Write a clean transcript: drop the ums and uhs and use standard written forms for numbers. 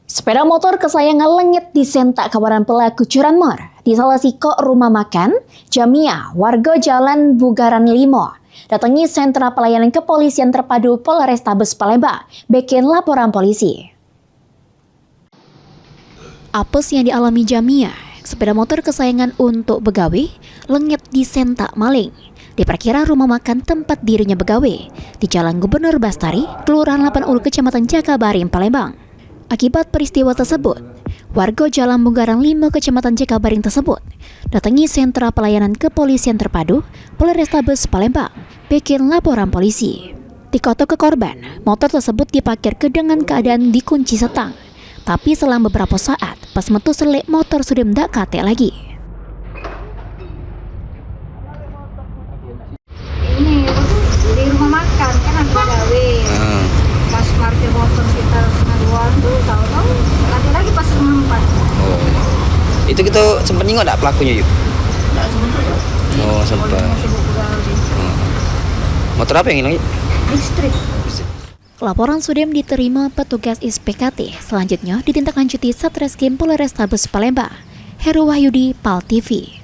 Sepeda motor kesayangan lenyit disentak kawanan pelaku curanmor di salah siko rumah makan Jamia, warga Jalan Bugaran Limo. Datangi sentra pelayanan kepolisian terpadu Polrestabes Palembang, bikin laporan polisi. Apes yang dialami Jamia, sepeda motor kesayangan untuk begawe, lenyit disentak maling. Diperkira rumah makan tempat dirinya begawe di Jalan Gubernur Bastari, Kelurahan 8 Ulu, Kecamatan Jakabaring, Palembang. Akibat peristiwa tersebut, warga Jalan Bugaran 5 Kecamatan Jakabaring tersebut datangi sentra pelayanan kepolisian terpadu Polrestabes Palembang, bikin laporan polisi. Dikotok ke korban, motor tersebut diparkir dengan keadaan dikunci setang. Tapi selang beberapa saat, pas metu selik motor sudah ndak kate lagi. Ini di rumah makan kan aku gawe. Pas parkir motor sekitar setengah 2 tuh tahu-tahu nanti lagi pas setengah 4. Oh. Itu kita sempat nengok enggak pelakunya yuk? Enggak sempat. Oh, sempat. Motor apa yang hilang yuk? Listrik. Laporan sudah diterima petugas SPKT. Selanjutnya ditindaklanjuti Satreskrim Polrestabes Palembang. Heru Wahyudi, PAL TV.